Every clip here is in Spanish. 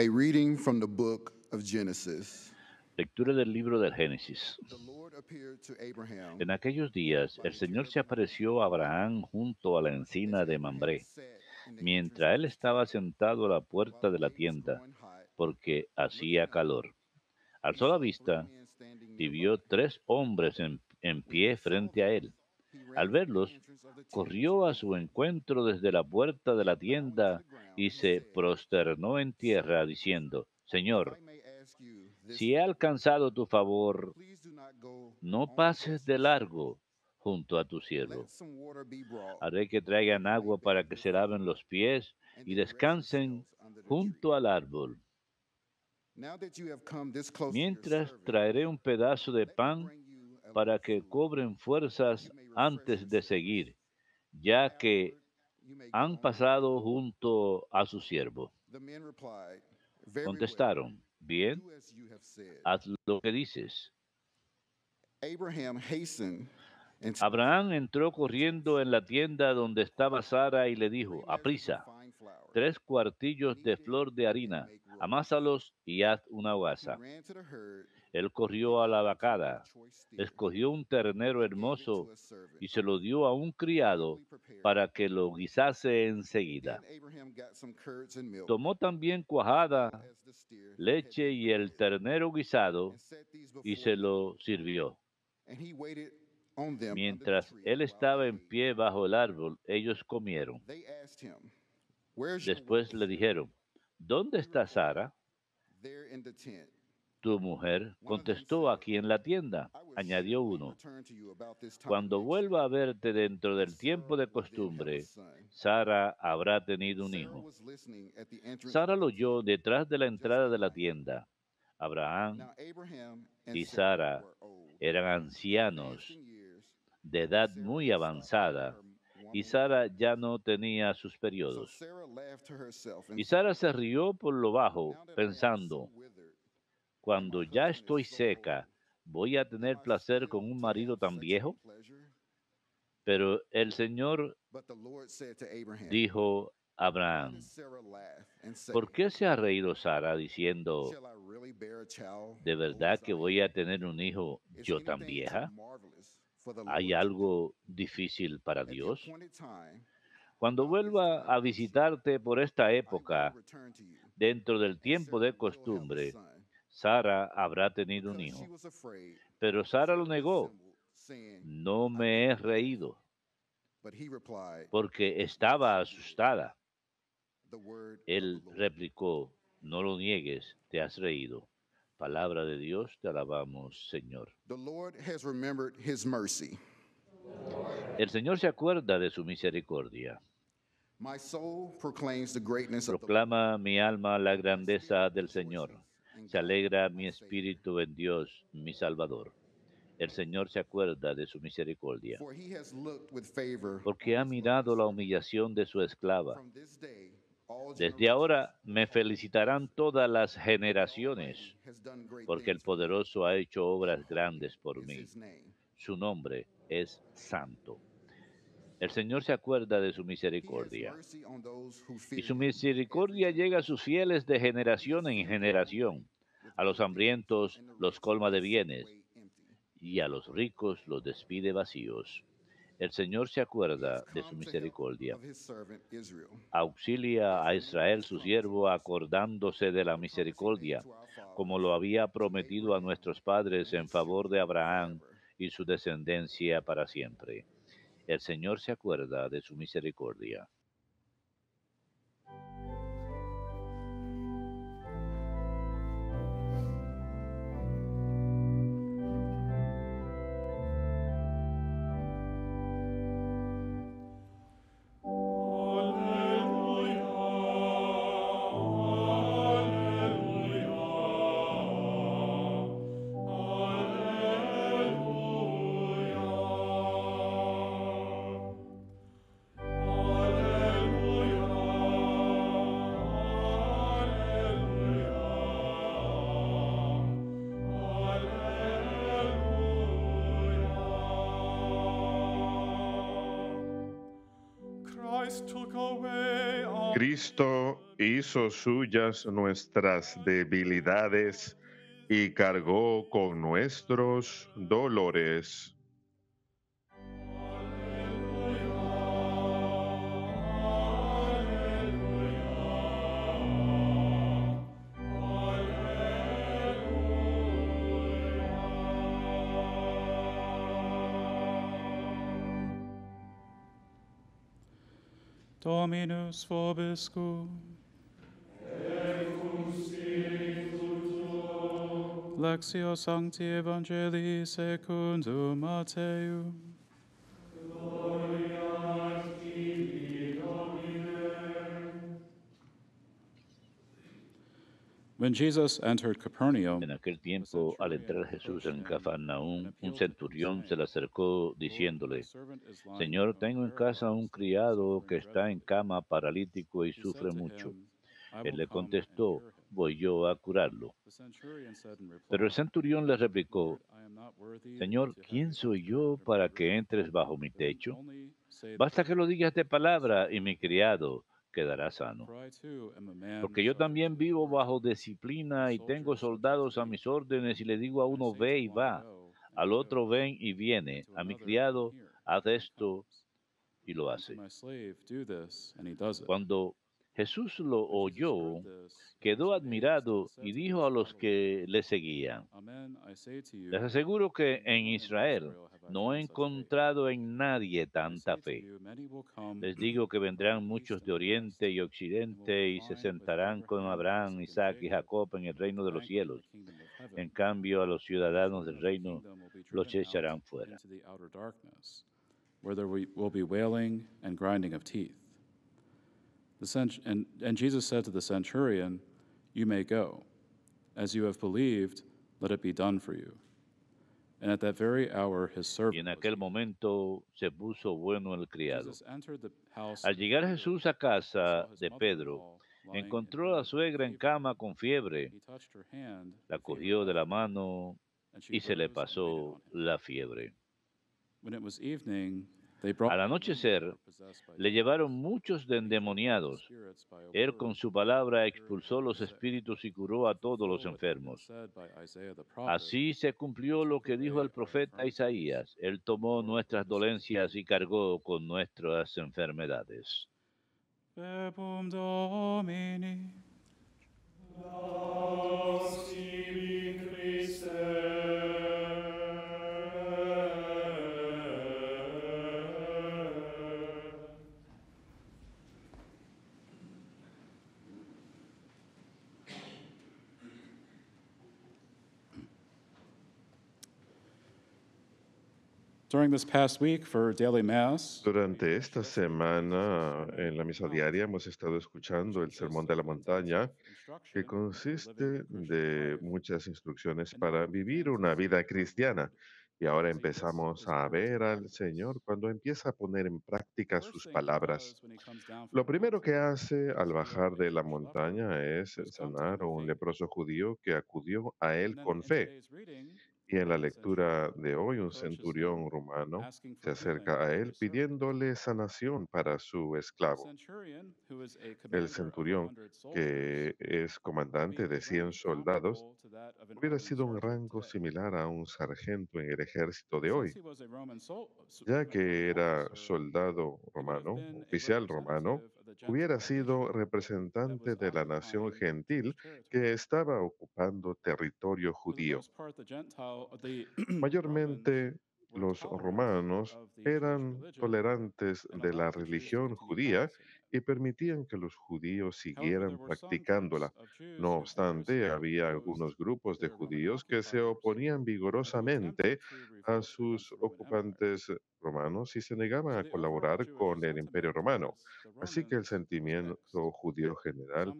A reading from the book of Genesis. Lectura del libro del Génesis. The Lord appeared to Abraham En aquellos días el by the Señor Pierre se of Mamre, apareció a Abraham junto a la as encina de Abraham Mambré, sat in the entrance mientras of él his estaba tent, sentado a la while puerta the de la day was tienda, growing hot. porque hacía Looking up, calor. he Alzó la saw three vista men standing y nearby. vio 3 hombres en When he pie saw frente a them, él. he Al ran from the verlos, entrance of the tent to corrió a meet su them, encuentro desde la puerta de la and bowing to tienda the ground, y he se said, prosternó en tierra, Sir, diciendo, if Señor, I may ask you this si he favor, alcanzado tu favor, please do not go no on pases past de my servant. largo junto a tu Let siervo. some water be brought, Haré que that traigan they may agua para bathe que their se feet, laven los pies and y then rest descansen themselves under the tree. junto al árbol. Now that you have come this close to your Mientras servant, traeré un pedazo de let me pan bring you a para little que food, cobren that you fuerzas may refresh antes de yourselves, seguir, and ya que afterward you may go han on your way. pasado junto a su siervo. The men replied, Very well, Contestaron, bien, do as you have said. haz lo que dices. Abraham hastened into the Abraham tent entró and told corriendo en la Sarah, tienda donde estaba Sara y le Three dijo, measures of aprisa, fine flour, 3 cuartillos de knead it flor de and harina, make rolls. amásalos y haz una He guasa. ran to the herd, Él corrió a picked la out 12 vacada, choice steer, escogió un ternero and gave it hermoso to a servant, y se lo dio a un who criado promptly prepared it. para que lo guisase enseguida. Then Abraham got some curds and milk, Tomó también as cuajada, well as the steer that had leche been y el prepared, ternero guisado and set these y before se them. lo sirvió. And he waited on them under the Mientras tree él while they estaba en ate. pie bajo el árbol, ellos comieron. They asked him, Where's your Después wife, le Sarah? dijeron, ¿dónde He está replied, Sara, There in the tent. tu mujer? One of them Contestó, said, aquí en la tienda. I will Añadió surely uno, return to you about this time cuando next vuelva year, a verte dentro and del tiempo Sarah de will then have a costumbre, son. Sara habrá tenido un Sarah hijo. was listening at the entrance Sara of lo the oyó tent, detrás de la just entrada de la behind. tienda. Abraham Now Abraham and y Sarah Sara were old, eran advanced ancianos in years, de and edad Sarah muy had stopped having avanzada, her y womanly Sara ya years. no tenía sus So periodos. Sarah laughed to herself and Y Sara said, se rió por lo bajo, Now that I am so pensando, withered, and my cuando ya husband is estoy so old, seca, ¿voy a am tener I placer con still un to marido have tan sexual viejo? pleasure? Pero el Señor But the Lord said to Abraham, dijo a Why does Abraham, Sarah laugh and ¿por say, qué se ha reído Sara diciendo, Shall I really bear a child, ¿de old verdad as que I voy a am? tener un hijo Is yo tan anything too vieja? marvelous for the ¿Hay Lord to do? algo difícil para At the Dios? appointed time, Cuando about this vuelva time a next year, visitarte por esta I will época, return to you, dentro del and tiempo Sarah de will have a costumbre, son. Sara habrá tenido un Because she hijo. was afraid, Pero Sara lo Sarah negó. dissembled, saying, No I me he didn't laugh. reído, But he replied, porque Yes, estaba you did. asustada. The word of the Él Lord. replicó, no lo niegues, te has reído. Palabra de Dios, te alabamos, Señor. The Lord has remembered his mercy. El Señor se acuerda de su misericordia. My soul proclaims the greatness of the Lord. Proclama mi alma la My grandeza spirit del Señor. rejoices in Se God, alegra my mi Savior. espíritu en Dios, mi Salvador. El Señor se acuerda de su misericordia, For he has looked with favor porque on ha his lowly mirado la servant. humillación de su esclava. From this day, all Desde generations ahora will me call me felicitarán blessed. todas las The Almighty generaciones, has done great porque el things for me, poderoso ha hecho and obras holy grandes por is mí. his name. Su nombre es santo. El Señor se acuerda de su He has misericordia, mercy on those who y fear su him from every misericordia llega a sus generation. fieles de He has generación en filled the hungry generación. with A los good things, hambrientos and the los rich colma he de sent bienes, away empty. y a los ricos los despide vacíos. El Señor se He has acuerda de su come to help misericordia. of his servant Israel, Auxilia as a he made Israel his su siervo, promises, acordándose de la the promise he made misericordia, to our como fathers, lo había to prometido a Abraham nuestros padres and en his favor de children Abraham forever. y su descendencia para siempre. El Señor se acuerda de su misericordia. Alleluia. Cristo hizo suyas nuestras debilidades y cargó con nuestros dolores. Dominus vobiscum. Lectio Sancti Evangelii secundum Mattheum. When Jesus entered Capernaum, En aquel tiempo, al entrar Jesús en Cafarnaúm, un centurión se le acercó diciéndole, Señor, tengo en casa un criado que está en cama paralítico y sufre mucho. Él le contestó, voy yo a curarlo. Pero el centurión le replicó, Señor, ¿quién soy yo para que entres bajo mi techo? Basta que lo digas de palabra y mi criado quedará sano. Porque yo también vivo bajo disciplina y tengo soldados a mis órdenes y le digo a uno ve y va, al otro ven y viene, a mi criado haz esto y lo hace. Cuando Jesús lo oyó, quedó admirado y dijo a los que le seguían, les aseguro que en Israel no he encontrado en nadie tanta fe. Les digo que vendrán muchos de oriente y occidente y se sentarán con Abraham, Isaac y Jacob en el reino de los cielos. En cambio, a los ciudadanos del reino los echarán fuera. Where there will be wailing and grinding of teeth. And Jesus said to the centurion, You may go. As you have believed, let it be done for you. And at that very hour his Y servant en was aquel healed. momento se puso bueno el criado. Jesus entered the house Al of llegar Jairus Jesús a and saw casa his de Pedro, mother-in-law lying in encontró a la bed with suegra en fever. cama con fiebre, He touched her hand, la the fever cogió de left la her, mano and she y se le rose and waited on pasó him. la fiebre. When it was evening, they brought Al him many who anochecer were possessed by le demons. llevaron muchos de And he drove out the endemoniados. spirits by a Él word con su and palabra cured expulsó los the sick, espíritus y curó a to todos los fulfill what had been enfermos. said by Isaiah the prophet. Así se He cumplió lo took que dijo away el our profeta infirmities Isaías. Él and tomó bore our nuestras dolencias diseases. y cargó con nuestras enfermedades. Verbum Domini. During this past week for daily mass, Durante esta semana, en la misa diaria, hemos estado escuchando el Sermón de la Montaña, que consiste de muchas instrucciones para vivir una vida cristiana. Y ahora empezamos a ver al Señor cuando empieza a poner en práctica sus palabras. Lo primero que hace al bajar de la montaña es sanar a un leproso judío que acudió a él con fe. Y en la lectura de hoy, un centurión romano se acerca a él pidiéndole sanación para su esclavo. El centurión, que es comandante de 100 soldados, hubiera sido un rango similar a un sargento en el ejército de hoy. Ya que era soldado romano, oficial romano, hubiera sido representante de la nación gentil que estaba ocupando territorio judío. Mayormente los romanos eran tolerantes de la religión judía y permitían que los judíos siguieran practicándola. No obstante, había algunos grupos de judíos que se oponían vigorosamente a sus ocupantes romanos y se negaban a colaborar con el Imperio Romano. Así que el sentimiento judío general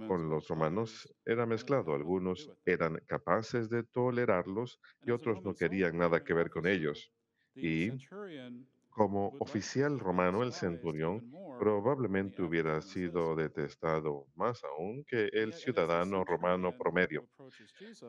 con los romanos era mezclado. Algunos eran capaces de tolerarlos y otros no querían nada que ver con ellos. Y como oficial romano, el centurión probablemente hubiera sido detestado más aún que el ciudadano romano promedio.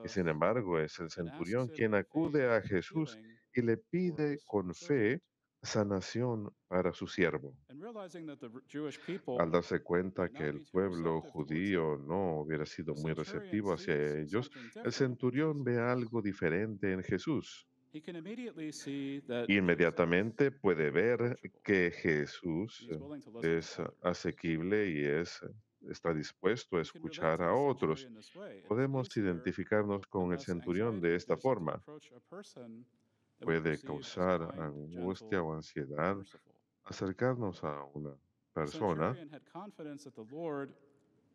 Y sin embargo, es el centurión quien acude a Jesús y le pide con fe sanación para su siervo. And realizing that the Jewish people Al darse cuenta might que not el be too pueblo receptive towards it, judío no hubiera sido the muy centurion receptivo sees hacia ellos, something el different in centurión ve Jesus. algo diferente en Jesús. He can immediately see that Jesus Inmediatamente puede is ver approachable, que and Jesús he's willing to listen to es others. asequible y está dispuesto a We can relate escuchar to a the otros. centurion this way. It is Podemos easier identificarnos and con el less centurión de anxiety esta inducing to forma. approach a person that we Puede perceive as causar kind, angustia gentle, o and ansiedad merciful. acercarnos a una The persona centurion had confidence that the Lord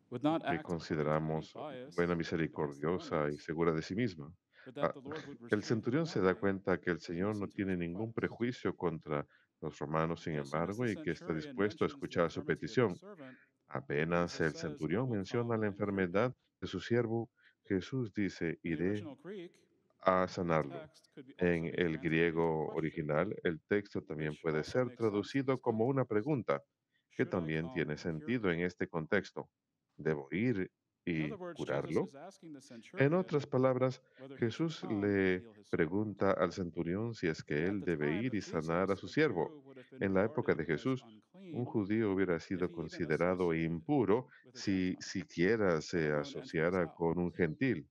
would not que act according to any consideramos buena, bias against the misericordiosa y Romans, segura de sí misma. but that Ah, the Lord would El receive him centurión se da warmly cuenta que el and Señor no listen to tiene his ningún request. prejuicio contra los romanos, sin But as soon as the embargo, y que está centurion dispuesto a mentions the escuchar su infirmity of his petición. servant, Apenas Jesus el says, I centurión will menciona come la and cure him. enfermedad de su siervo, Jesús dice, In the iré original Greek, a the sanarlo. text could also En be el translated into a griego question, original, el texto también which puede also ser makes sense in traducido this como una context. pregunta, que Should I también come tiene and cure sentido him? en este contexto. ¿Debo ir In y other words, Jesus curarlo? is asking the En otras centurion palabras, whether he should Jesús come and le heal his servant. pregunta al centurión si es que At él the debe time ir of y sanar a Jesus, su a siervo. Jew would have been En la época regarded de as Jesús, un unclean judío hubiera if sido he even considerado associated impuro with a si Gentile, siquiera let se alone enter his asociara con un house. gentil,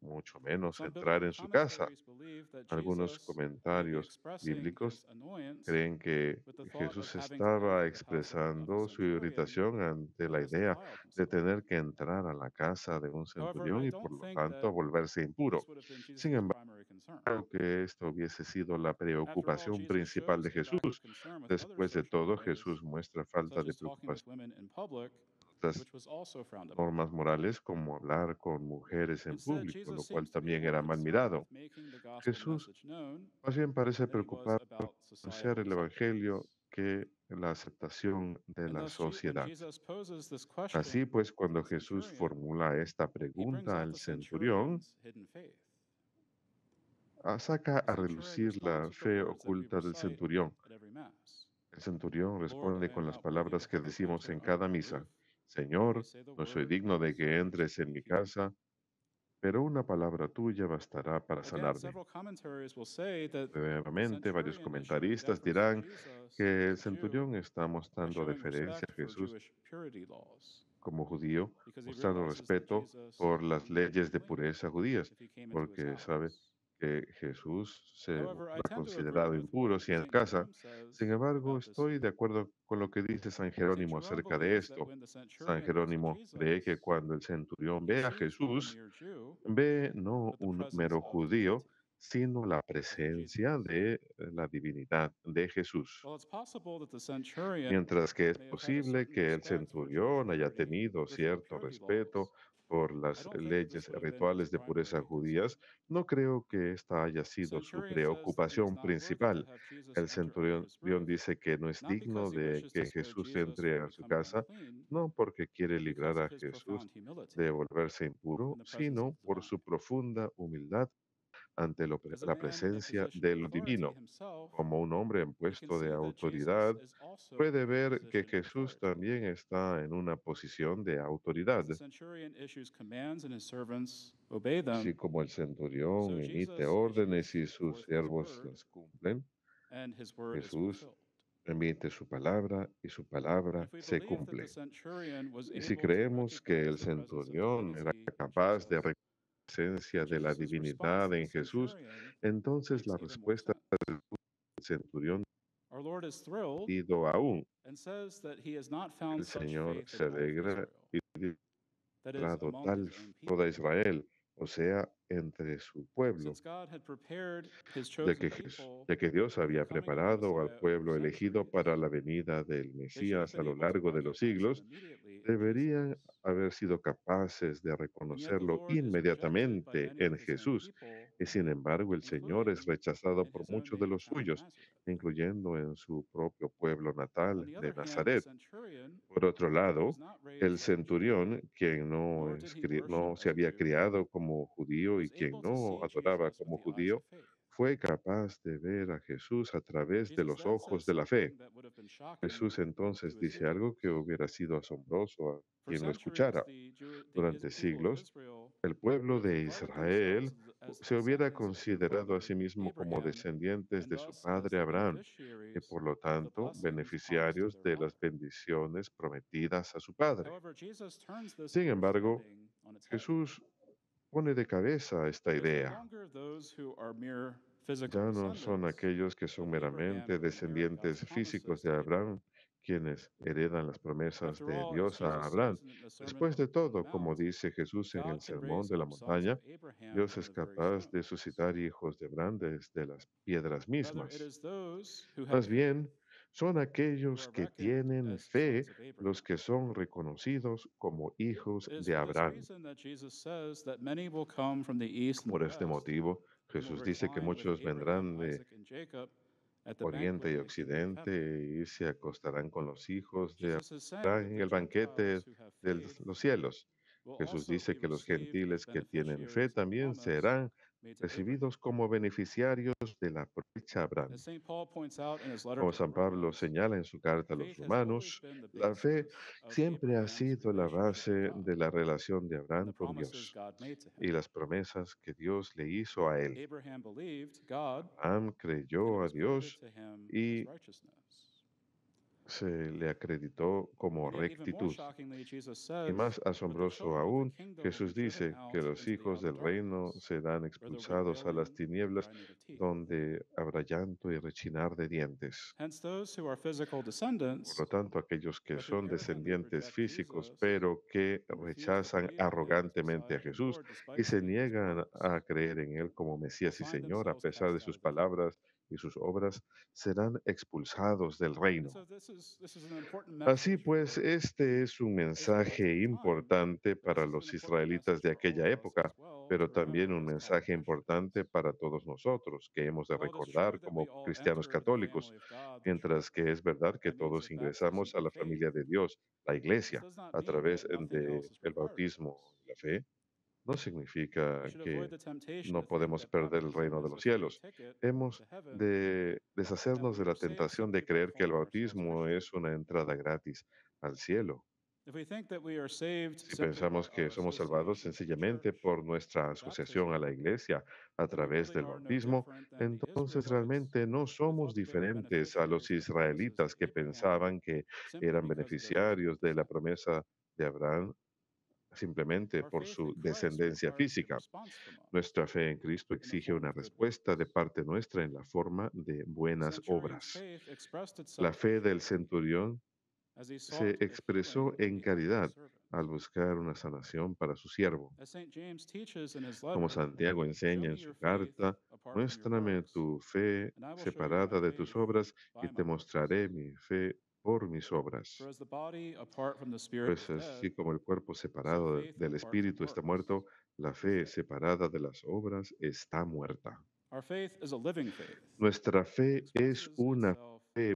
mucho menos Some entrar biblical en su casa. commentaries believe that Algunos Jesus may be comentarios expressing bíblicos his annoyance creen que with the thought of Jesús having to estaba enter the house of a expresando su centurion irritación ante who la has idea defiled de himself. tener que entrar a la casa de un However, centurión I y por don't lo think tanto that volverse impuro. this would have been Sin Jesus' embargo, primary concern. creo que esto hubiese sido la After all, preocupación Jesus principal de shows a lack of Jesús. concern with other Después de social todo, mores, Jesús muestra falta such de as talking with preocupación women in public, por otras which was also frowned upon. normas morales como hablar con mujeres en Instead, público, lo Jesus cual seems to be también more era mal concerned mirado. with making the gospel Jesús message known más bien parece than he was preocupado por about anunciar societal el Evangelio acceptance. que la aceptación de And la thus, when sociedad. Jesus poses this Así question pues, to cuando the Jesús centurion, formula esta he brings pregunta out al the centurión, centurion's hidden faith. saca The a centurion relucir responds la with the fe words that we oculta del recite centurión. at every Mass. El centurión Lord, responde I am con las not worthy to palabras que have you decimos enter en under cada my misa. roof, but only Señor, say the no soy word, digno and my de que servant entres will en be mi healed. casa, pero una palabra tuya bastará para Again, sanarme. several commentaries will say that the Nuevamente, varios centurion is showing comentaristas deference to dirán Jesus que as el a Jew centurión está by mostrando showing deferencia respect a for Jesús Jewish purity laws, como judío, because he mostrando realizes that respeto Jesus por las might be leyes de unclean pureza judías, if he came into his porque sabe house. que Jesús se However, I ha tend to agree considerado with what impuro si en St. casa. Jerome says Sin embargo, about this estoy de view. acuerdo con lo que dice San St. Jerónimo Jerome acerca de believes that esto. when the San centurion looks at Jerónimo cree que Jesus, cuando el centurión he ve a sees not a Jesús, mere Jew, ve no but the un presence mero of judío, divinity, sino la of whom Jesus presencia is. de la divinidad de Jesús. While it's possible that the centurion Mientras que es may have had a posible certain que el respect for Jewish centurión haya purity, tenido ritual cierto purity respeto laws, por I las don't think that this leyes would have been his rituales de pureza primary judías, concern. no creo que esta haya The sido su centurion says that he is preocupación not worthy to principal. have Jesus El enter under centurión his roof, dice que no es not because digno he de wishes to que spare Jesús Jesus entre from a su becoming casa, unclean, no porque quiere but librar because of a his Jesús profound humility de volverse impuro, in the presence of sino the por divine. su profunda humildad ante As a la man in a presencia position de of lo authority divino. himself, Como un hombre en he can puesto de see that Jesus autoridad, is also puede in a ver que position of Jesús authority. también está en una posición de As autoridad. the centurion issues commands and his servants obey Así them, como el centurión so emite Jesus órdenes issues y sus forth his siervos word, las cumplen, and his word is Jesús fulfilled. emite su palabra y su And palabra if we se believe that the cumple. centurion was Y si able to creemos que recognize el the presence of centurión era divinity in capaz de Jesus, reconocer la presencia then de la Jesus' response divinidad to the en Jesús, centurion entonces makes la even more respuesta sense. del centurión Our Lord is thrilled ha sido aún. and says that he has not found El such Señor faith in se all of alegra Israel, y dice, that is, "Dado among tal his own toda people. Israel, o sea, entre su pueblo, Since God had prepared his ya chosen que, people ya que Dios for the había coming of the preparado al Messiah over pueblo elegido centuries, para la venida del they should have Mesías a been lo able to largo de los recognize him siglos, immediately in deberían Jesus. haber sido capaces de And yet the reconocerlo Lord is rejected by inmediatamente many en of his own Jesús. people, Y sin embargo, el Señor es including rechazado in por his own muchos de native los town of suyos, Nazareth. incluyendo en su propio pueblo On natal the de other hand, the Nazaret. centurion, Por otro who lado, was not el raised as a Jew, centurión, quien nor did he worship no se as a había Jew, criado como judío y was quien able to no see adoraba Jesus with como the eyes judío, of faith. fue capaz de ver a Jesús a través de Jesus los then says ojos de la fe. something that would have been shocking Jesús entonces to his dice algo que hearers. hubiera sido asombroso a For quien lo centuries, escuchara. Durante people of siglos, Israel el pueblo would have de regarded themselves Israel se hubiera considerado a sí mismo como descendientes de su padre Abraham y por lo tanto beneficiarios de las bendiciones prometidas a su padre. Sin embargo, Jesús pone de cabeza esta idea. Ya no son aquellos que son meramente descendientes físicos de Abraham quienes heredan las promesas de Dios a Abraham. Después de todo, como dice Jesús en el Sermón de la Montaña, Dios es capaz de suscitar hijos de Abraham desde las piedras mismas. Más bien, son aquellos que tienen fe los que son reconocidos como hijos de Abraham. Por este motivo, Jesús dice que muchos vendrán de oriente y occidente y se acostarán con los hijos de Abraham en el banquete de los cielos. Jesús dice que los gentiles que tienen fe también serán recibidos como beneficiarios de la promesa Abraham. Como San Pablo señala en su carta a los romanos, la fe siempre ha sido la base de la relación de Abraham con Dios y las promesas que Dios le hizo a él. Abraham creyó a Dios y se le acreditó como rectitud. Y más asombroso aún, Jesús dice que los hijos del reino serán expulsados a las tinieblas donde habrá llanto y rechinar de dientes. Por lo tanto, aquellos que son descendientes físicos, pero que rechazan arrogantemente a Jesús y se niegan a creer en Él como Mesías y Señor a pesar de sus palabras y sus obras, serán expulsados del reino. Así pues, este es un mensaje importante para los israelitas de aquella época, pero también un mensaje importante para todos nosotros, que hemos de recordar como cristianos católicos, mientras que es verdad que todos ingresamos a la familia de Dios, la iglesia, a través del bautismo y la fe. No significa que no podemos perder el reino de los cielos. Hemos de deshacernos de la tentación de creer que el bautismo es una entrada gratis al cielo. Si pensamos que somos salvados sencillamente por nuestra asociación a la iglesia a través del bautismo, entonces realmente no somos diferentes a los israelitas que pensaban que eran beneficiarios de la promesa de Abraham simplemente por su descendencia física. Nuestra fe en Cristo exige una respuesta de parte nuestra en la forma de buenas obras. La fe del centurión se expresó en caridad al buscar una sanación para su siervo. Como Santiago enseña en su carta, muéstrame tu fe separada de tus obras y te mostraré mi fe por mis obras. Pues así como el cuerpo separado del espíritu está muerto, la fe separada de las obras está muerta. Nuestra fe es una fe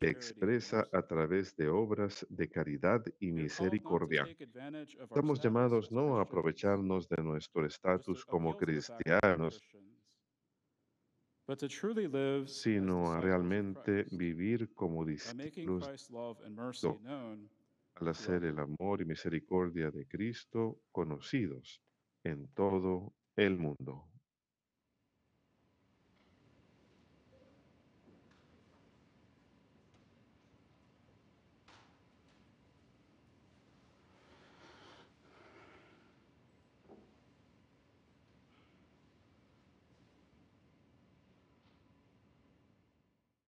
que expresa a través de obras de caridad y misericordia. Estamos llamados no a aprovecharnos de nuestro estatus como cristianos, sino a realmente vivir como discípulos al hacer el amor y misericordia de Cristo conocidos en todo el mundo.